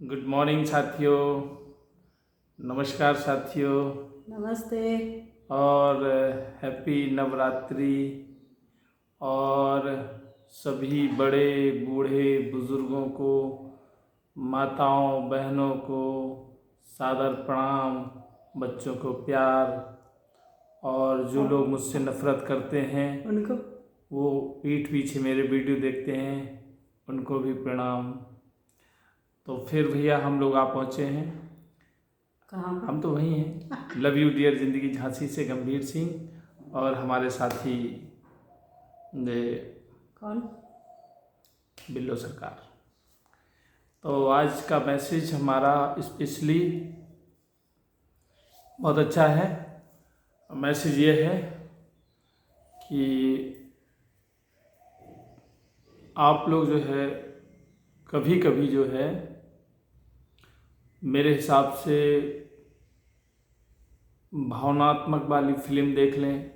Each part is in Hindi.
गुड मॉर्निंग साथियों। नमस्कार साथियों। नमस्ते। और हैप्पी नवरात्रि। और सभी बड़े बूढ़े बुजुर्गों को, माताओं बहनों को सादर प्रणाम, बच्चों को प्यार। और जो लोग मुझसे नफरत करते हैं उनको वो पीठ पीछे मेरे वीडियो देखते हैं, उनको भी प्रणाम। तो फिर भैया हम लोग आ पहुँचे हैं। कहाँ पे? हम तो वही हैं। लव यू डियर जिंदगी झांसी से गंभीर सिंह और हमारे साथी कौन? बिल्लो सरकार। तो आज का मैसेज हमारा स्पेशली बहुत अच्छा है। मैसेज ये है कि आप लोग जो है कभी कभी जो है मेरे हिसाब से भावनात्मक वाली फिल्म देख लें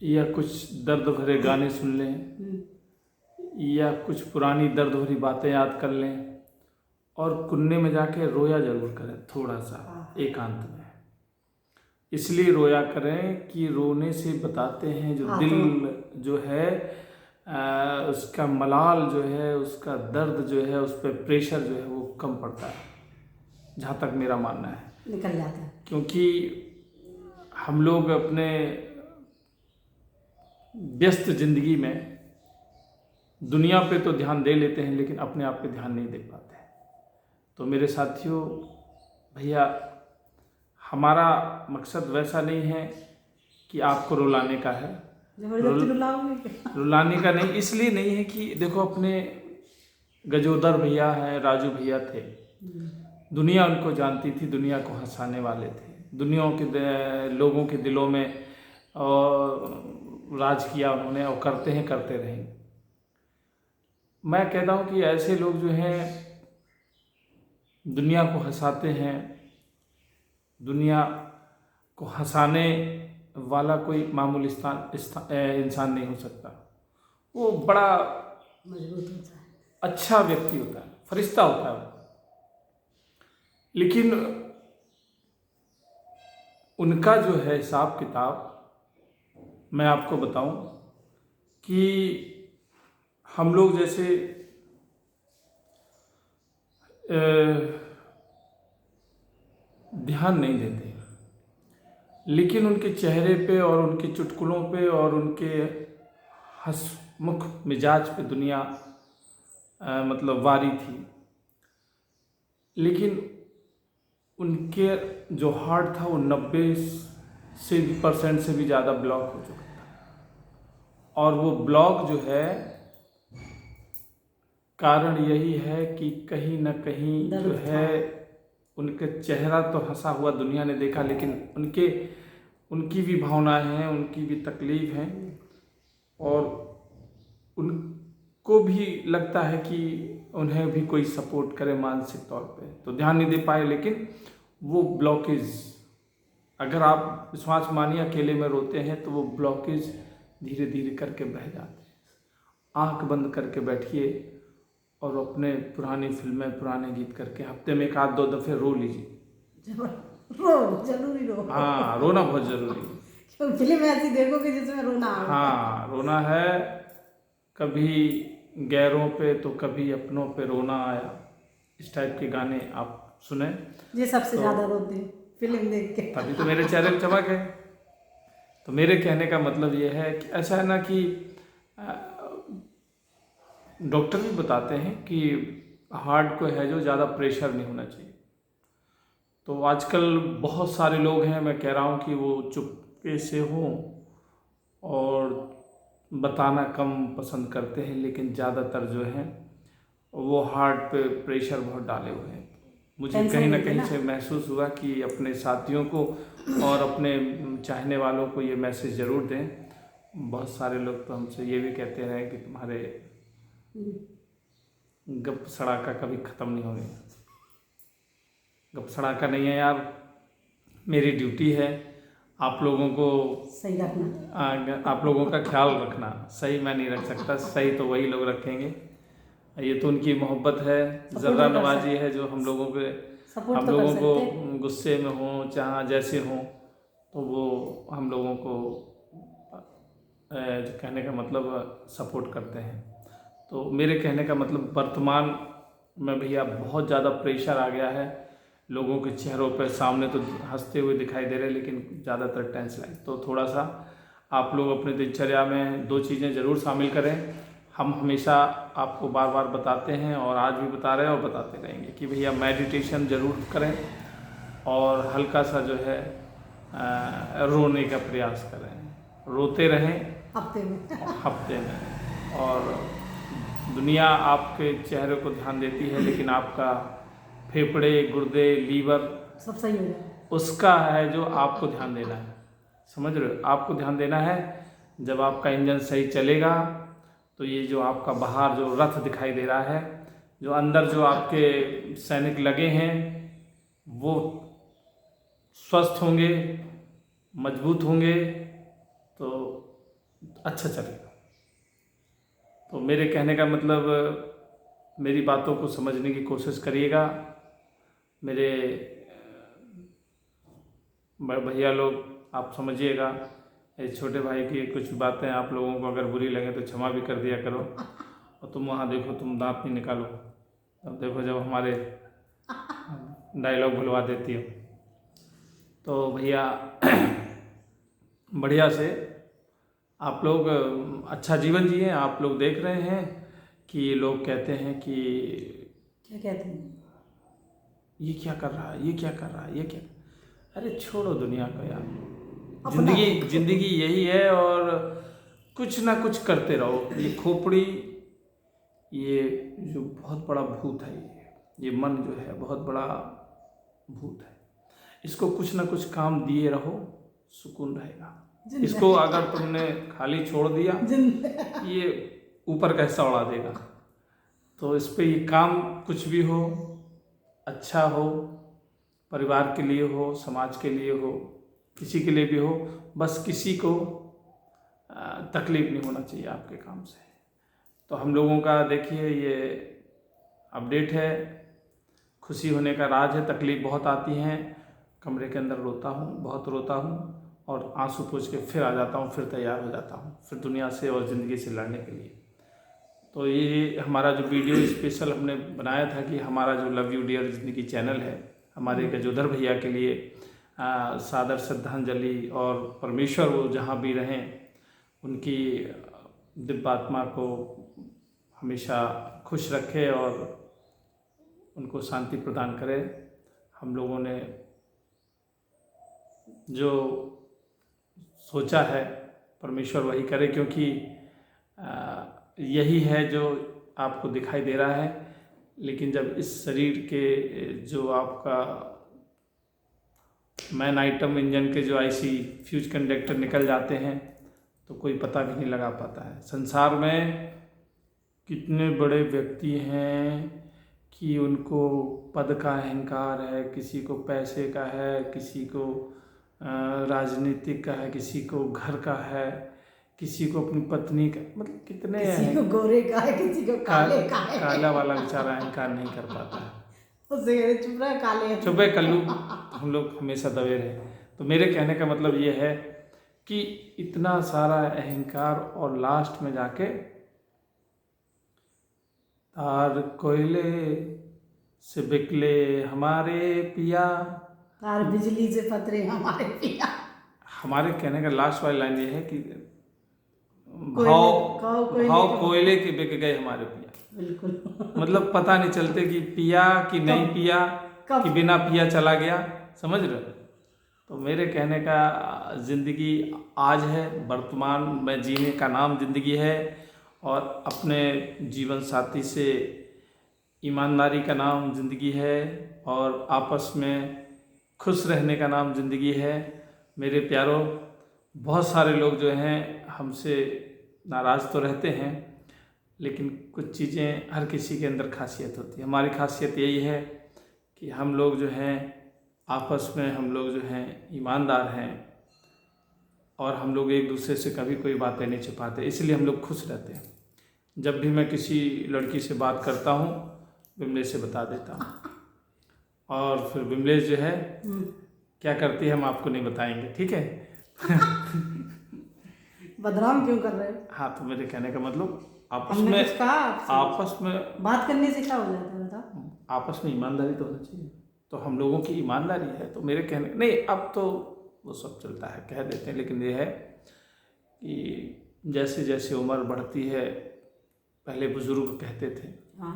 या कुछ दर्द भरे गाने सुन लें या कुछ पुरानी दर्द भरी बातें याद कर लें और कुन्ने में जाके रोया जरूर करें, थोड़ा सा एकांत में। इसलिए रोया करें कि रोने से बताते हैं जो दिल जो है उसका मलाल जो है, उसका दर्द जो है, उस पर प्रेशर जो है वो कम पड़ता है, जहाँ तक मेरा मानना है। निकल जाता है। क्योंकि हम लोग अपने व्यस्त जिंदगी में दुनिया पे तो ध्यान दे लेते हैं लेकिन अपने आप पे ध्यान नहीं दे पाते हैं। तो मेरे साथियों, भैया, हमारा मकसद वैसा नहीं है कि आपको रुलाने का है। रुलाने का नहीं, इसलिए नहीं है कि देखो अपने गजोदर भैया हैं, राजू भैया थे, दुनिया उनको जानती थी, दुनिया को हंसाने वाले थे, दुनिया के लोगों के दिलों में राज किया उन्होंने और करते हैं, करते रहेंगे। मैं कहता हूँ कि ऐसे लोग जो हैं दुनिया को हंसाते हैं, दुनिया को हंसाने वाला कोई मामूली इंसान नहीं हो सकता। वो बड़ा मजबूत होता है, अच्छा व्यक्ति होता है, फरिश्ता होता है। लेकिन उनका जो है हिसाब किताब मैं आपको बताऊं कि हम लोग जैसे ध्यान नहीं देते, लेकिन उनके चेहरे पे और उनके चुटकुलों पे और उनके हंसमुख मिजाज पे दुनिया मतलब वारी थी। लेकिन उनके जो हार्ट था वो 90% से भी ज़्यादा ब्लॉक हो चुका था। और वो ब्लॉक जो है कारण यही है कि कहीं ना कहीं जो है उनके चेहरा तो हंसा हुआ दुनिया ने देखा, लेकिन उनकी भी भावनाएं हैं, उनकी भी तकलीफ है और उनको भी लगता है कि उन्हें भी कोई सपोर्ट करे मानसिक तौर पे, तो ध्यान नहीं दे पाए। लेकिन वो ब्लॉकेज, अगर आप विश्वास मानिए अकेले में रोते हैं तो वो ब्लॉकेज धीरे धीरे करके बह जाते हैं। आंख बंद करके बैठिए और अपने पुरानी फिल्में, पुराने गीत करके हफ्ते में 1-2 दफे रो लीजिए। रो जरूरी रो। हाँ, रोना बहुत जरूरी है। क्यों फिल्म ऐसी देखोगे जिसमें रोना आए? हाँ, रोना है। कभी गैरों पे तो कभी अपनों पे रोना आया, इस टाइप के गाने आप सुने। ये सबसे ज्यादा रोते हैं फिल्म देख के, तभी तो मेरे चेहरे पे चमक है। तो मेरे कहने का मतलब ये है कि ऐसा है ना कि डॉक्टर भी बताते हैं कि हार्ट को है जो ज़्यादा प्रेशर नहीं होना चाहिए। तो आजकल बहुत सारे लोग हैं, मैं कह रहा हूँ कि वो चुपके से हों और बताना कम पसंद करते हैं, लेकिन ज़्यादातर जो हैं वो हार्ट पे प्रेशर बहुत डाले हुए हैं। मुझे कहीं ना कहीं से महसूस हुआ कि अपने साथियों को और अपने चाहने वालों को ये मैसेज ज़रूर दें। बहुत सारे लोग तो हमसे ये भी कहते रहे कि तुम्हारे गप सड़ाका कभी ख़त्म नहीं होगी। गप सड़ाका नहीं है यार, मेरी ड्यूटी है आप लोगों को सही रखना, आप लोगों का ख्याल रखना। सही मैं नहीं रख सकता, सही तो वही लोग रखेंगे ये तो उनकी मोहब्बत है, ज़र्रा नवाजी है जो हम लोगों के सपोर्ट हम तो कर लोगों सकते हैं। को गुस्से में हों चाहे जैसे हों, तो वो हम लोगों को कहने का मतलब सपोर्ट करते हैं। तो मेरे कहने का मतलब वर्तमान में भैया बहुत ज़्यादा प्रेशर आ गया है लोगों के चेहरों पर, सामने तो हंसते हुए दिखाई दे रहे हैं लेकिन ज़्यादातर टेंस लाइफ। तो थोड़ा सा आप लोग अपने दिनचर्या में 2 चीज़ें ज़रूर शामिल करें। हम हमेशा आपको बार बार बताते हैं और आज भी बता रहे हैं और बताते रहेंगे कि भैया मेडिटेशन ज़रूर करें और हल्का सा जो है रोने का प्रयास करें, रोते रहें हफ्ते में। हफ्ते में। और दुनिया आपके चेहरे को ध्यान देती है लेकिन आपका फेफड़े, गुर्दे, लीवर सब सही हो जाए। उसका है जो आपको ध्यान देना है, समझ रहे हो? आपको ध्यान देना है। जब आपका इंजन सही चलेगा तो ये जो आपका बाहर जो रथ दिखाई दे रहा है, जो अंदर जो आपके सैनिक लगे हैं वो स्वस्थ होंगे, मजबूत होंगे, तो अच्छा चलेगा। तो मेरे कहने का मतलब मेरी बातों को समझने की कोशिश करिएगा। मेरे बड़े भैया लोग आप समझिएगा, इस छोटे भाई की कुछ बातें आप लोगों को अगर बुरी लगे तो क्षमा भी कर दिया करो। और तुम वहाँ देखो, तुम दांत नहीं निकालो, अब देखो जब हमारे डायलॉग भुलवा देती हो। तो भैया बढ़िया से आप लोग अच्छा जीवन जिए। आप लोग देख रहे हैं कि लोग कहते हैं कि क्या कहते हैं? ये क्या कर रहा है, ये क्या कर रहा है, ये क्या। अरे छोड़ो दुनिया को यार, अपना जिंदगी यही है और कुछ ना कुछ करते रहो। ये खोपड़ी, ये जो बहुत बड़ा भूत है, ये मन जो है बहुत बड़ा भूत है। इसको कुछ ना कुछ काम दिए रहो, सुकून रहेगा। इसको अगर तुमने खाली छोड़ दिया ये ऊपर कैसा उड़ा देगा। तो इस पे ये काम कुछ भी हो, अच्छा हो, परिवार के लिए हो, समाज के लिए हो, किसी के लिए भी हो, बस किसी को तकलीफ नहीं होना चाहिए आपके काम से। तो हम लोगों का देखिए ये अपडेट है, खुशी होने का राज है। तकलीफ बहुत आती हैं, कमरे के अंदर रोता हूँ, बहुत रोता हूँ और आंसू पोंछ के फिर आ जाता हूँ, फिर तैयार हो जाता हूँ, फिर दुनिया से और ज़िंदगी से लड़ने के लिए। तो ये हमारा जो वीडियो स्पेशल हमने बनाया था कि हमारा जो लव यू डियर ज़िंदगी चैनल है, हमारे गजोधर भैया के लिए सादर श्रद्धांजलि। और परमेश्वर वो जहाँ भी रहें उनकी दिव्य आत्मा को हमेशा खुश रखे और उनको शांति प्रदान करे। हम लोगों ने जो सोचा है परमेश्वर वही करे, क्योंकि यही है जो आपको दिखाई दे रहा है। लेकिन जब इस शरीर के जो आपका मैन आइटम इंजन के जो आईसी फ्यूज कंडक्टर निकल जाते हैं तो कोई पता भी नहीं लगा पाता है। संसार में कितने बड़े व्यक्ति हैं कि उनको पद का अहंकार है, किसी को पैसे का है, किसी को राजनीतिक का है, किसी को घर का है, किसी को अपनी पत्नी का, मतलब कितने किसी को गोरे का है, किसी को काले का है। काला वाला बेचारा अहंकार नहीं कर पाता है। उससे चुप रहा, काले चुप है कल्लू, हम लोग हमेशा दबे रहे। तो मेरे कहने का मतलब ये है कि इतना सारा अहंकार और लास्ट में जाके तार कोयले से बिकले हमारे पिया, तार बिजली से पतरे हमारे पिया। हमारे कहने का लास्ट वाली लाइन ये है कि भाव कोयले के बिक गए हमारे पिया। बिल्कुल। मतलब पता नहीं चलते कि पिया कि नहीं पिया, कि बिना पिया चला गया, समझ रहे हो? तो मेरे कहने का ज़िंदगी आज है, वर्तमान में जीने का नाम ज़िंदगी है और अपने जीवन साथी से ईमानदारी का नाम ज़िंदगी है और आपस में खुश रहने का नाम ज़िंदगी है। मेरे प्यारों, बहुत सारे लोग जो हैं हमसे नाराज़ तो रहते हैं, लेकिन कुछ चीज़ें हर किसी के अंदर खासियत होती है। हमारी खासियत यही है कि हम लोग जो हैं आपस में हम लोग जो हैं ईमानदार हैं और हम लोग एक दूसरे से कभी कोई बातें नहीं छुपाते, इसलिए हम लोग खुश रहते हैं। जब भी मैं किसी लड़की से बात करता हूँ विमलेश से बता देता हूँ, और फिर विमलेश जो है क्या करती है हम आपको नहीं बताएंगे, ठीक है। बदनाम क्यों कर रहे हो? हाँ, तो मेरे कहने का मतलब आपस हमने में कुछ कहा आपसे? आपस में बात करने से क्या हो जाता है बताओ? आपस में ईमानदारी तो होनी चाहिए, तो हम लोगों की ईमानदारी है। तो मेरे कहने नहीं, अब तो वो सब चलता है, कह देते हैं, लेकिन ये है कि जैसे जैसे उम्र बढ़ती है, पहले बुजुर्ग कहते थे, हाँ,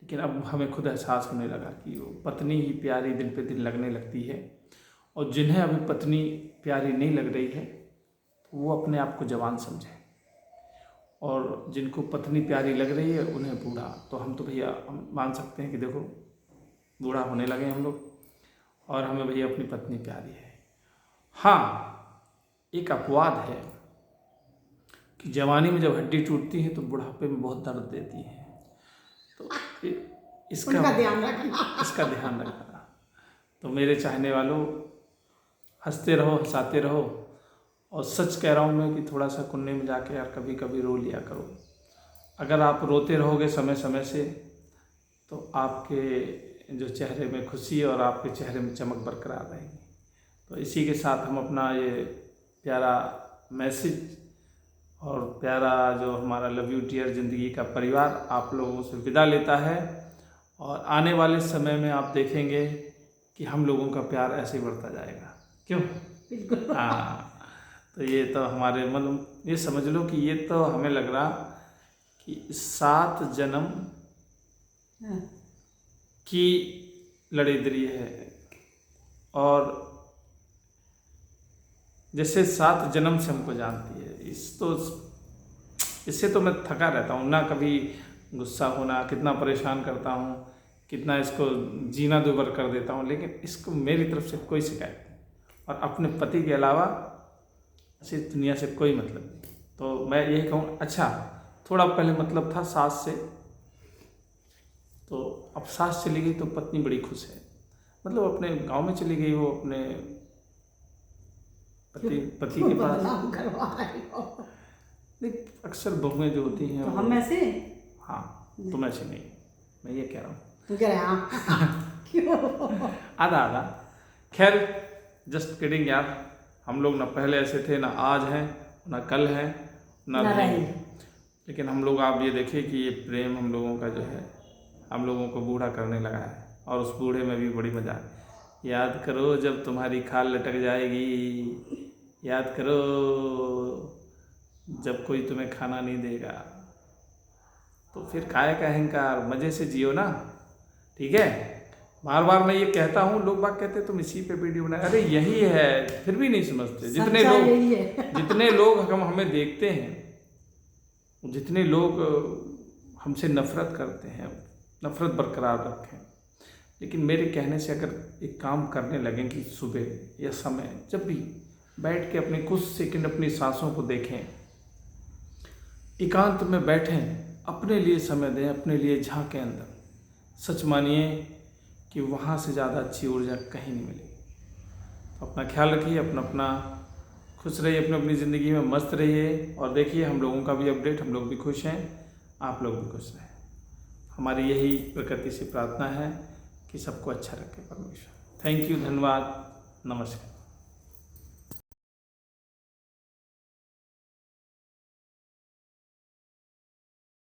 लेकिन अब हमें खुद एहसास होने लगा कि वो पत्नी ही प्यारी दिन पे दिन लगने लगती है। और जिन्हें अभी पत्नी प्यारी नहीं लग रही है तो वो अपने आप को जवान समझें, और जिनको पत्नी प्यारी लग रही है उन्हें बूढ़ा। तो हम तो भैया हम मान सकते हैं कि देखो बूढ़ा होने लगे हम लोग, और हमें भैया अपनी पत्नी प्यारी है। हाँ, एक अपवाद है कि जवानी में जब हड्डी टूटती है तो बुढ़ापे में बहुत दर्द देती है, तो इसका उनका ध्यान रखना। इसका ध्यान रखना। तो मेरे चाहने वालों, हंसते रहो, हंसाते रहो, और सच कह रहा हूँ मैं कि थोड़ा सा कुन्ने में जाके यार कभी कभी रो लिया करो। अगर आप रोते रहोगे समय समय से तो आपके जो चेहरे में खुशी और आपके चेहरे में चमक बरकरार रहेगी। तो इसी के साथ हम अपना ये प्यारा मैसेज और प्यारा जो हमारा लव यू डियर ज़िंदगी का परिवार आप लोगों से विदा लेता है। और आने वाले समय में आप देखेंगे कि हम लोगों का प्यार ऐसे ही बढ़ता जाएगा। क्यों? बिल्कुल। हाँ, तो ये तो हमारे मतलब ये समझ लो कि ये तो हमें लग रहा कि 7 जन्म हाँ, की लड़ेदरी है, और जैसे 7 जन्म से हमको जानती है। इससे तो मैं थका रहता हूँ ना, कभी गुस्सा होना, कितना परेशान करता हूँ, कितना इसको जीना दूभर कर देता हूँ, लेकिन इसको मेरी तरफ से कोई शिकायत नहीं, और अपने पति के अलावा ऐसी दुनिया से कोई मतलब नहीं। तो मैं यही कहूँ, अच्छा थोड़ा पहले मतलब था सास से, तो अब सास चली गई तो पत्नी बड़ी खुश है, मतलब अपने गांव में चली गई वो अपने पति के पास। बदनाम करवा रही हो। देख, अक्सर बहुएं जो होती हैं तो हम ऐसे? हाँ, तुम ऐसे नहीं, मैं ये कह रहा हूँ। तू कह रहे हाँ? क्यों? आधा आधा। खैर, जस्ट किडिंग यार, हम लोग ना पहले ऐसे थे, ना आज हैं, ना कल हैं, ना रहेंगे। लेकिन हम लोग, आप ये देखिए कि ये प्रेम हम लोगों का जो है हम लोगों को बूढ़ा करने लगा है, और उस बूढ़े में भी बड़ी मजा है। याद करो जब तुम्हारी खाल लटक जाएगी, याद करो जब कोई तुम्हें खाना नहीं देगा, तो फिर काय का अहंकार, मज़े से जियो ना, ठीक है। बार बार मैं ये कहता हूँ, लोग बात कहते तुम इसी पे वीडियो बना, अरे यही है, फिर भी नहीं समझते। जितने लोग हमें देखते हैं, जितने लोग हमसे नफरत करते हैं, नफरत बरकरार रखें, लेकिन मेरे कहने से अगर एक काम करने लगें कि सुबह या समय जब भी बैठ के अपने कुछ सेकंड अपनी सांसों को देखें, एकांत में बैठें, अपने लिए समय दें, अपने लिए झांकें अंदर, सच मानिए कि वहाँ से ज़्यादा अच्छी ऊर्जा कहीं नहीं मिलेगी। तो अपना ख्याल रखिए, अपना खुश रहिए, अपनी ज़िंदगी में मस्त रहिए, और देखिए हम लोगों का भी अपडेट, हम लोग भी खुश हैं, आप लोग भी खुश रहें। हमारी यही प्रकृति से प्रार्थना है कि सबको अच्छा रखे परमेश्वर। थैंक यू, धन्यवाद, नमस्कार।